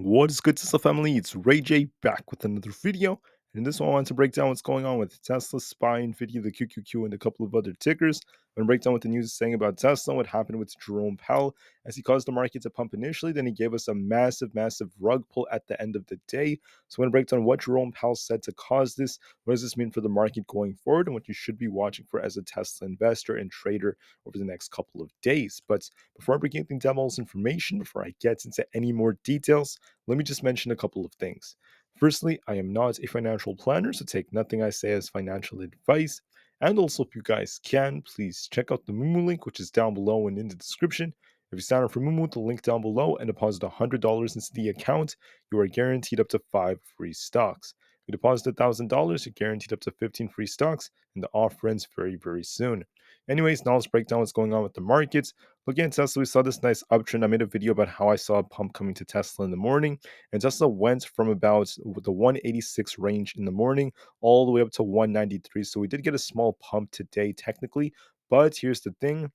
What is good, Tesla family? It's Ray J back with another video. And in this one, I want to break down what's going on with Tesla, SPY, Nvda, the QQQ, and a couple of other tickers. I'm going to break down what the news is saying about Tesla, what happened with Jerome Pal, as he caused the market to pump initially. Then he gave us a massive rug pull at the end of the day. So I'm going to break down what Jerome Pal said to cause this. What does this mean for the market going forward, and what you should be watching for as a Tesla investor and trader over the next couple of days. But before I break anything down, all this information, before I get into any more details, let me just mention a couple of things. Firstly, I am not a financial planner, so take nothing I say as financial advice. And also, if you guys can, please check out the Moomoo link, which is down below and in the description. If you sign up for Moomoo, the link down below, and deposit $100 into the account, you are guaranteed up to 5 free stocks. If you deposit $1,000, you're guaranteed up to 15 free stocks, and the offer ends very soon. Anyways, now let's break down what's going on with the markets. Looking at Tesla, we saw this nice uptrend. I made a video about how I saw a pump coming to Tesla in the morning, and Tesla went from about the 186 range in the morning all the way up to 193. So we did get a small pump today, technically. But here's the thing: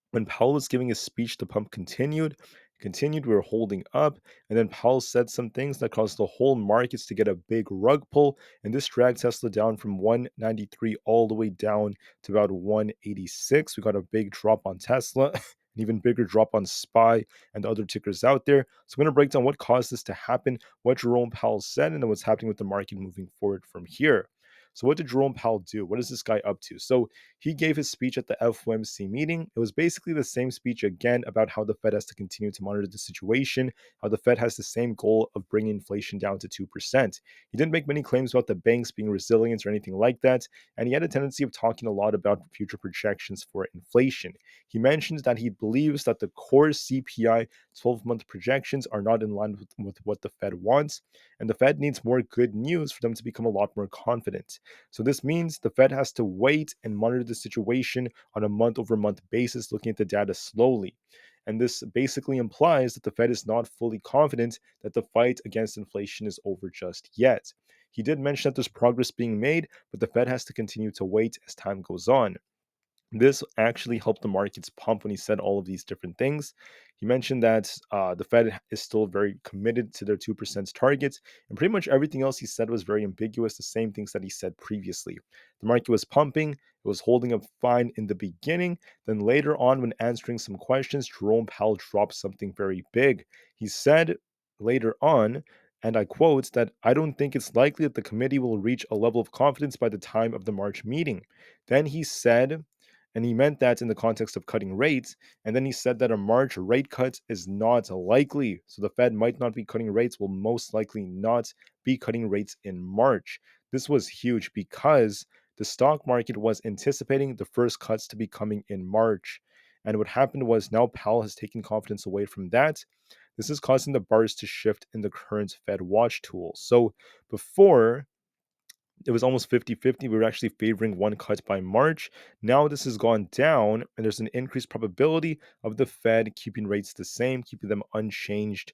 when Powell was giving his speech, the pump continued, we were holding up, and then Powell said some things that caused the whole markets to get a big rug pull, and this dragged Tesla down from 193 all the way down to about 186. We got a big drop on Tesla. An even bigger drop on SPY and other tickers out there. So I'm going to break down what caused this to happen, what Jerome Powell said, and then what's happening with the market moving forward from here. So what did Jerome Powell do? What is this guy up to? So he gave his speech at the FOMC meeting. It was basically the same speech again about how the Fed has to continue to monitor the situation, how the Fed has the same goal of bringing inflation down to 2%. He didn't make many claims about the banks being resilient or anything like that, and he had a tendency of talking a lot about future projections for inflation. He mentions that he believes that the core CPI 12-month projections are not in line with what the Fed wants, and the Fed needs more good news for them to become a lot more confident. So this means the Fed has to wait and monitor the situation on a month-over-month basis, looking at the data slowly. And this basically implies that the Fed is not fully confident that the fight against inflation is over just yet. He did mention that there's progress being made, but the Fed has to continue to wait as time goes on. This actually helped the markets pump when he said all of these different things. He mentioned that the Fed is still very committed to their 2% targets, and pretty much everything else he said was very ambiguous, the same things that he said previously. The market was pumping, it was holding up fine in the beginning. Then later on, when answering some questions, Jerome Powell dropped something very big. He said later on, and I quote, that I don't think it's likely that the committee will reach a level of confidence by the time of the March meeting. Then he said, and he meant that in the context of cutting rates. And then he said that a March rate cut is not likely. So the Fed might not be cutting rates, will most likely not be cutting rates in March. This was huge because the stock market was anticipating the first cuts to be coming in March. And what happened was now Powell has taken confidence away from that. This is causing the bars to shift in the current Fed watch tool. So before, it was almost 50-50. We were actually favoring one cut by March. Now this has gone down, and there's an increased probability of the Fed keeping rates the same, keeping them unchanged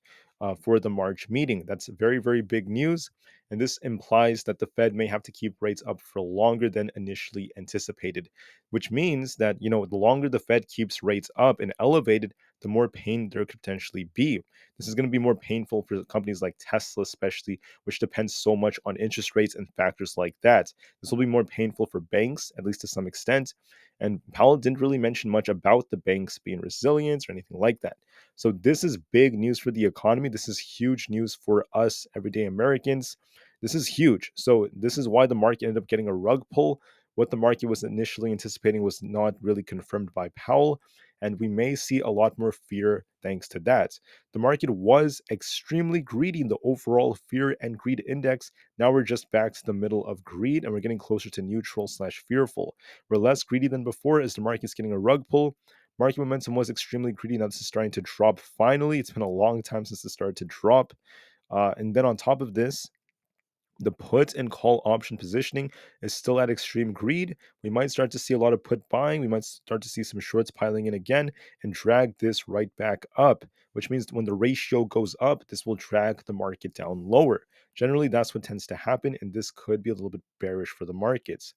for the March meeting. That's very big news. And this implies that the Fed may have to keep rates up for longer than initially anticipated, which means that, the longer the Fed keeps rates up and elevated, the more pain there could potentially be. This is going to be more painful for companies like Tesla, especially, which depends so much on interest rates and factors like that. This will be more painful for banks, at least to some extent. And Powell didn't really mention much about the banks being resilient or anything like that. So this is big news for the economy. This is huge news for us, everyday Americans. This is huge. So this is why the market ended up getting a rug pull. What the market was initially anticipating was not really confirmed by Powell, and we may see a lot more fear thanks to that. The market was extremely greedy in the overall fear and greed index. Now we're just back to the middle of greed, and we're getting closer to neutral/fearful. We're less greedy than before as the market's getting a rug pull. Market momentum was extremely greedy. Now this is starting to drop finally. It's been a long time since it started to drop. And then on top of this, the put and call option positioning is still at extreme greed. We might start to see a lot of put buying. We might start to see some shorts piling in again and drag this right back up, which means when the ratio goes up, this will drag the market down lower. Generally, that's what tends to happen, and this could be a little bit bearish for the markets.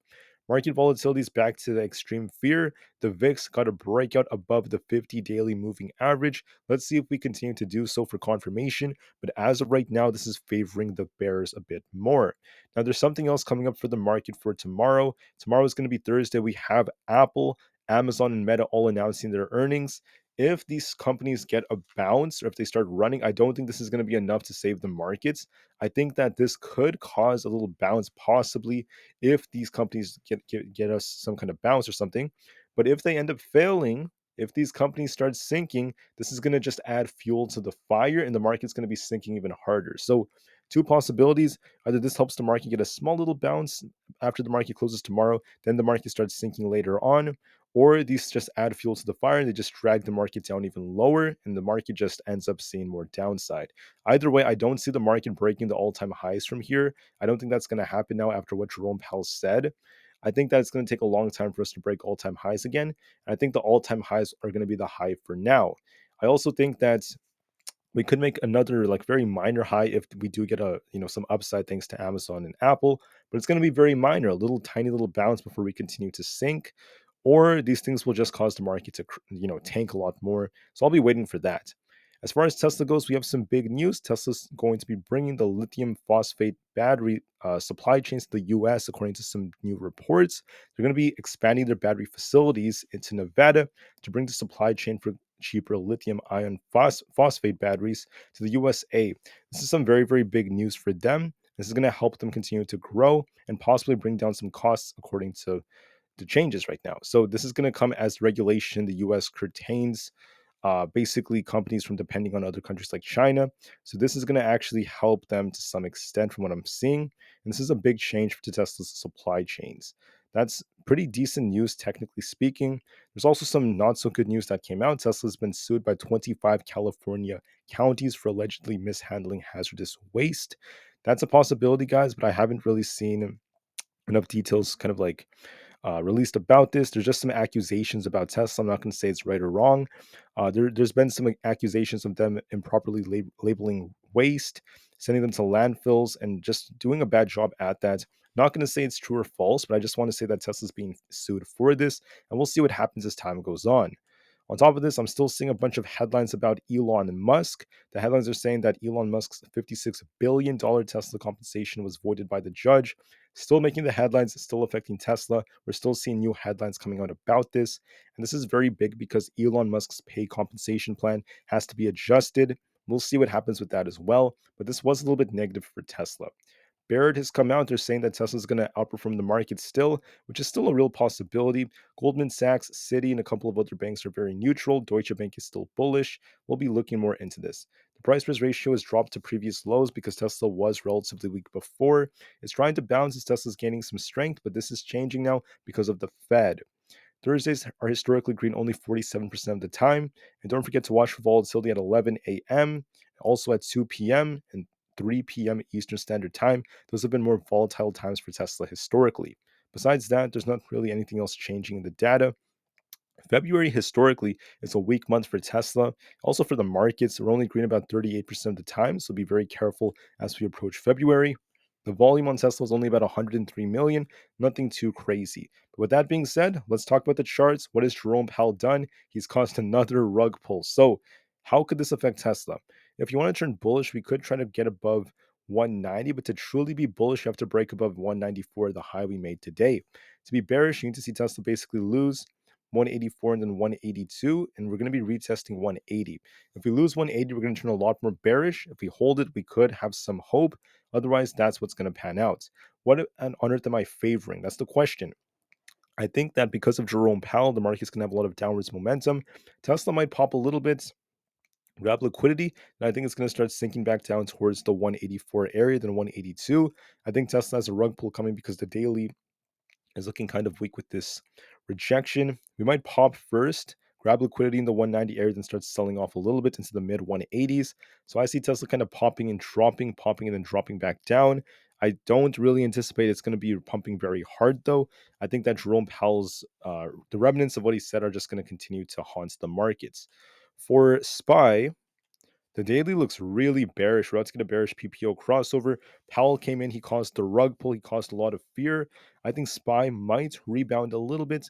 Market volatility is back to the extreme fear. The VIX got a breakout above the 50 daily moving average. Let's see if we continue to do so for confirmation. But as of right now, this is favoring the bears a bit more. Now, there's something else coming up for the market for tomorrow. Tomorrow is going to be Thursday. We have Apple, Amazon, and Meta all announcing their earnings. If these companies get a bounce or if they start running, I don't think this is going to be enough to save the markets. I think that this could cause a little bounce, possibly, if these companies get us some kind of bounce or something. But if they end up failing, if these companies start sinking, this is going to just add fuel to the fire and the market's going to be sinking even harder. So, two possibilities: either this helps the market get a small little bounce after the market closes tomorrow, then the market starts sinking later on, or these just add fuel to the fire and they just drag the market down even lower and the market just ends up seeing more downside. Either way, I don't see the market breaking the all-time highs from here. I don't think that's going to happen now after what Jerome Pal said. I think that it's going to take a long time for us to break all-time highs again. And I think the all-time highs are going to be the high for now. I also think that we could make another like very minor high if we do get a some upside thanks to Amazon and Apple, but it's going to be very minor, a little tiny little bounce before we continue to sink, or these things will just cause the market to tank a lot more. So I'll be waiting for that. As far as Tesla goes, we have some big news. Tesla's going to be bringing the lithium phosphate battery supply chains to the US, according to some new reports. They're going to be expanding their battery facilities into Nevada to bring the supply chain for cheaper lithium ion phosphate batteries to the USA. This is some very, very big news for them. This is going to help them continue to grow and possibly bring down some costs, according to the changes right now. So this is going to come as regulation. The U.S. curtains basically companies from depending on other countries like China. So this is going to actually help them to some extent from what I'm seeing. And this is a big change to Tesla's supply chains. That's pretty decent news, technically speaking. There's also some not so good news that came out. Tesla's been sued by 25 California counties for allegedly mishandling hazardous waste. That's a possibility, guys, but I haven't really seen enough details kind of like released about this. There's just some accusations about Tesla. I'm not going to say it's right or wrong. There's been some accusations of them improperly labeling waste, sending them to landfills, and just doing a bad job at that. Not going to say it's true or false, but I just want to say that Tesla's being sued for this, and we'll see what happens as time goes on. On top of this, I'm still seeing a bunch of headlines about Elon Musk. The headlines are saying that Elon Musk's $56 billion Tesla compensation was voided by the judge. Still making the headlines, still affecting Tesla. We're still seeing new headlines coming out about this. And this is very big because Elon Musk's pay compensation plan has to be adjusted. We'll see what happens with that as well. But this was a little bit negative for Tesla. Barrett has come out. They're saying that Tesla's going to outperform the market still, which is still a real possibility. Goldman Sachs, Citi, and a couple of other banks are very neutral. Deutsche Bank is still bullish. We'll be looking more into this. The price price ratio has dropped to previous lows because Tesla was relatively weak before. It's trying to bounce as Tesla's gaining some strength, but this is changing now because of the Fed. Thursdays are historically green only 47% of the time. And don't forget to watch for volatility at 11 a.m., also at 2 p.m., and 3 p.m. Eastern Standard Time. Those have been more volatile times for Tesla historically. Besides that, there's not really anything else changing in the data. February historically is a weak month for Tesla. Also for the markets, we're only green about 38% of the time, so be very careful as we approach February. The volume on Tesla is only about 103 million, nothing too crazy. But with that being said, let's talk about the charts. What has Jerome Powell done? He's caused another rug pull. So, how could this affect Tesla? If you want to turn bullish, we could try to get above 190, but to truly be bullish, you have to break above 194, the high we made today. To be bearish, you need to see Tesla basically lose 184 and then 182, and we're going to be retesting 180. If we lose 180, we're going to turn a lot more bearish. If we hold it, we could have some hope. Otherwise, that's what's going to pan out. What on earth am I favoring? That's the question. I think that because of Jerome Powell, the market's going to have a lot of downwards momentum. Tesla might pop a little bit, grab liquidity, and I think it's going to start sinking back down towards the 184 area, then 182. I think Tesla has a rug pull coming because the daily is looking kind of weak with this rejection. We might pop first, grab liquidity in the 190 area, then start selling off a little bit into the mid 180s. So I see Tesla kind of popping and then dropping back down. I don't really anticipate it's going to be pumping very hard, though. I think that Jerome Powell's, the remnants of what he said are just going to continue to haunt the markets. For SPY, The daily looks really bearish. We're about to get a bearish PPO crossover. Powell came in, he caused the rug pull, he caused a lot of fear. I think SPY might rebound a little bit.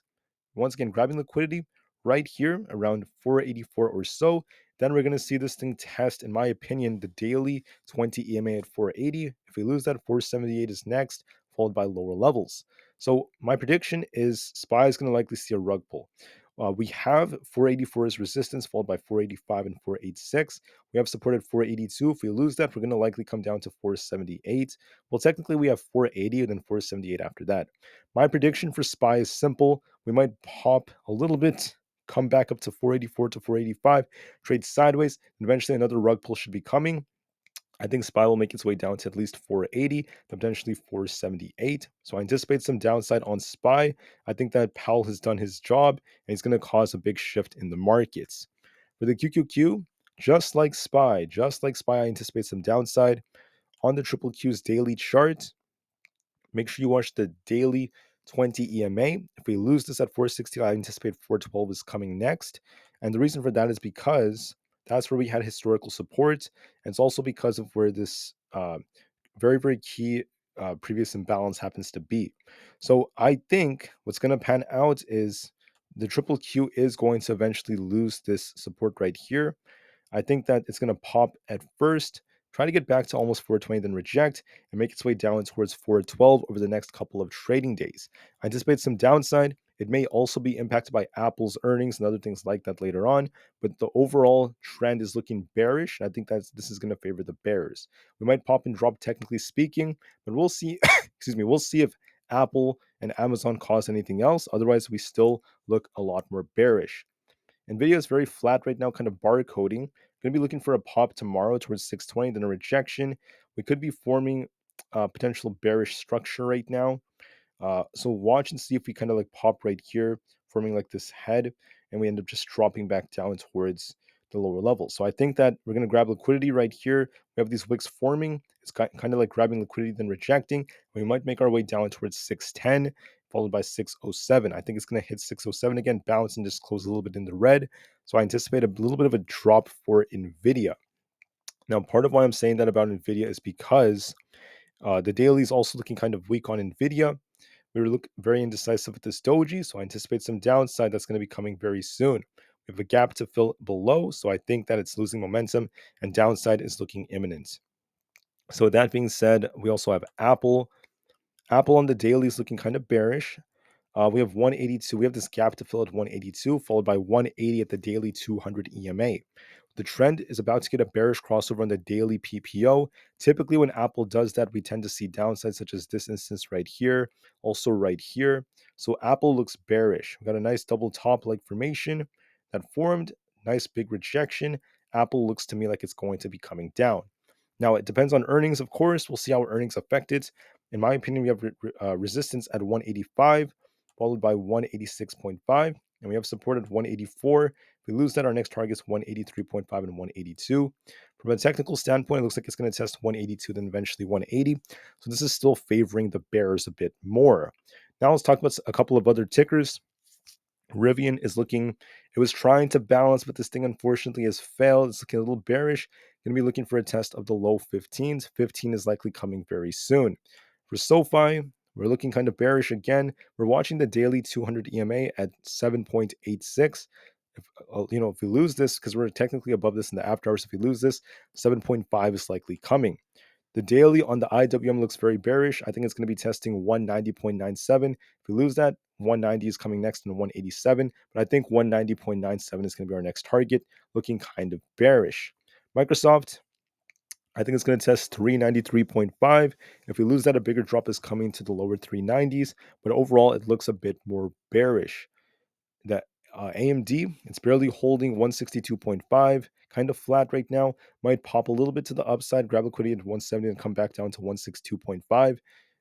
Once again, grabbing liquidity right here around 484 or so. Then we're going to see this thing test, in my opinion, the daily 20 EMA at 480. If we lose that, 478 is next, followed by lower levels. So my prediction is SPY is going to likely see a rug pull. We have 484 as resistance, followed by 485 and 486. We have supported 482. If we lose that, we're going to likely come down to 478. Well, technically, we have 480 and then 478 after that. My prediction for SPY is simple. We might pop a little bit, come back up to 484 to 485, trade sideways, and eventually another rug pull should be coming. I think SPY will make its way down to at least 480, potentially 478. So I anticipate some downside on SPY. I think that Powell has done his job and he's going to cause a big shift in the markets. For the QQQ, just like SPY, I anticipate some downside. On the Triple Q's daily chart, make sure you watch the daily 20 EMA. If we lose this at 460, I anticipate 412 is coming next. And the reason for that is because that's where we had historical support. And it's also because of where this very, very key previous imbalance happens to be. So I think what's going to pan out is the triple Q is going to eventually lose this support right here. I think that it's going to pop at first, try to get back to almost 420, then reject and make its way down towards 412 over the next couple of trading days. I anticipate some downside. It may also be impacted by Apple's earnings and other things like that later on, but the overall trend is looking bearish. And I think that this is going to favor the bears. We might pop and drop technically speaking, but we'll see. Excuse me. We'll see if Apple and Amazon cause anything else. Otherwise, we still look a lot more bearish. Nvidia is very flat right now, kind of barcoding. Going to be looking for a pop tomorrow towards 620, then a rejection. We could be forming a potential bearish structure right now. So watch and see if we kind of like pop right here, forming like this head, and we end up just dropping back down towards the lower level. So I think that we're going to grab liquidity right here. We have these wicks forming. It's kind of like grabbing liquidity, then rejecting. We might make our way down towards 610, followed by 607. I think it's going to hit 607 again, bounce, and just close a little bit in the red. So I anticipate a little bit of a drop for Nvidia. Now, part of why I'm saying that about Nvidia is because the daily is also looking kind of weak on Nvidia. We look very indecisive with this doji, so I anticipate some downside that's going to be coming very soon. We have a gap to fill below, so I think that it's losing momentum and downside is looking imminent. So with that being said, we also have Aapl. Aapl on the daily is looking kind of bearish. We have 182. We have this gap to fill at 182, followed by 180 at the daily 200 EMA. The trend is about to get a bearish crossover on the daily PPO. Typically, when Aapl does that, we tend to see downsides such as this instance right here, also right here. So Aapl looks bearish. We got a nice double top like formation that formed, nice big rejection. Aapl looks to me like it's going to be coming down. Now, it depends on earnings, of course. We'll see how earnings affect it. In my opinion, we have resistance at 185, followed by 186.5, and we have support at 184. If we lose that, our next target is 183.5 and 182. From a technical standpoint, it looks like it's going to test 182, then eventually 180. So this is still favoring the bears a bit more. Now let's talk about a couple of other tickers. Rivian is looking, it was trying to balance, but this thing unfortunately has failed. It's looking a little bearish. Going to be looking for a test of the low 15s. 15 is likely coming very soon. For SoFi, we're looking kind of bearish again. We're watching the daily 200 EMA at 7.86. If we lose this, because we're technically above this in the after hours, if we lose this, 7.5 is likely coming. The daily on the IWM looks very bearish. I think it's going to be testing 190.97. If we lose that, 190 is coming next and 187. But I think 190.97 is going to be our next target, looking kind of bearish. Microsoft, I think it's going to test 393.5. If we lose that, a bigger drop is coming to the lower 390s. But overall, it looks a bit more bearish. The AMD, it's barely holding 162.5, kind of flat right now. Might pop a little bit to the upside, grab liquidity at 170 and come back down to 162.5.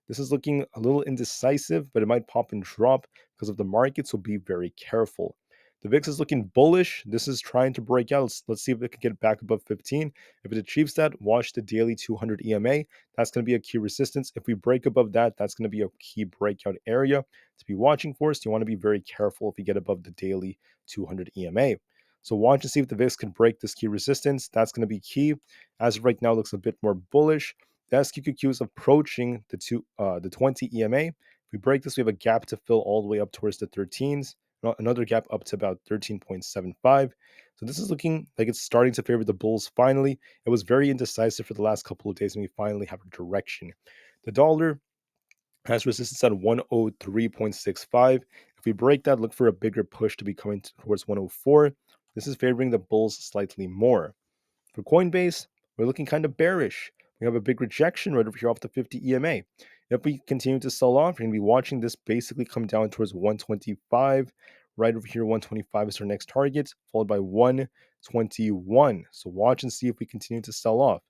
This is looking a little indecisive, but it might pop and drop because of the market, so be very careful. The VIX is looking bullish. This is trying to break out. Let's see if it can get back above 15. If it achieves that, watch the daily 200 EMA. That's going to be a key resistance. If we break above that, that's going to be a key breakout area to be watching for. So you want to be very careful if you get above the daily 200 EMA. So watch and see if the VIX can break this key resistance. That's going to be key. As of right now, it looks a bit more bullish. The SQQQ is approaching the 20 EMA. If we break this, we have a gap to fill all the way up towards the 13s. Another gap up to about 13.75. So this is looking like it's starting to favor the bulls finally. It was very indecisive for the last couple of days, and we finally have a direction. The dollar has resistance at 103.65. If we break that, look for a bigger push to be coming towards 104. This is favoring the bulls slightly more. For Coinbase, we're looking kind of bearish. We have a big rejection right over here off the 50 EMA. If we continue to sell off, we're going to be watching this basically come down towards 125. Right over here, 125 is our next target, followed by 121. So watch and see if we continue to sell off.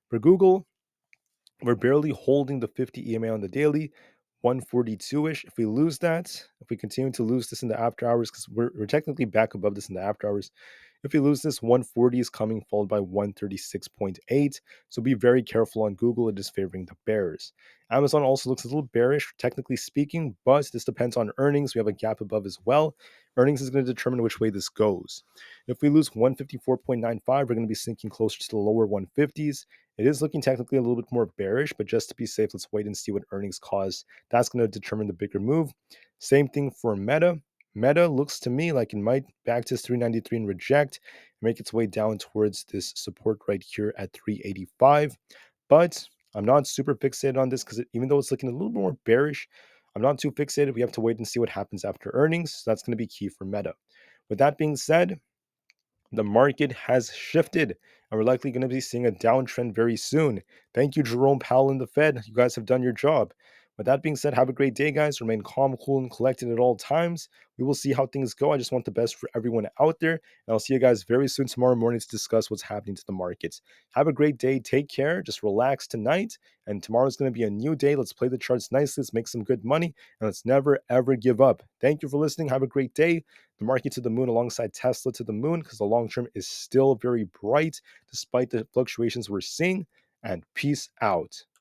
For Google, we're barely holding the 50 EMA on the daily, 142-ish. If we lose that, if we continue to lose this in the after hours, because we're technically back above this in the after hours, if we lose this, 140 is coming, followed by 136.8. So be very careful on Google. It is favoring the bears. Amazon also looks a little bearish, technically speaking, but this depends on earnings. We have a gap above as well. Earnings is going to determine which way this goes. If we lose 154.95, we're going to be sinking closer to the lower 150s. It is looking technically a little bit more bearish, but just to be safe, let's wait and see what earnings cause. That's going to determine the bigger move. Same thing for Meta. Meta looks to me like it might back to 393 and reject, make its way down towards this support right here at 385. But I'm not super fixated on this because even though it's looking a little more bearish, I'm not too fixated. We have to wait and see what happens after earnings. So that's going to be key for Meta. With that being said, the market has shifted, and we're likely going to be seeing a downtrend very soon. Thank you, Jerome Powell and the Fed. You guys have done your job. With that being said, have a great day, guys. Remain calm, cool, and collected at all times. We will see how things go. I just want the best for everyone out there. And I'll see you guys very soon tomorrow morning to discuss what's happening to the markets. Have a great day. Take care. Just relax tonight. And tomorrow's going to be a new day. Let's play the charts nicely. Let's make some good money. And let's never, ever give up. Thank you for listening. Have a great day. The market to the moon alongside Tesla to the moon because the long term is still very bright despite the fluctuations we're seeing. And peace out.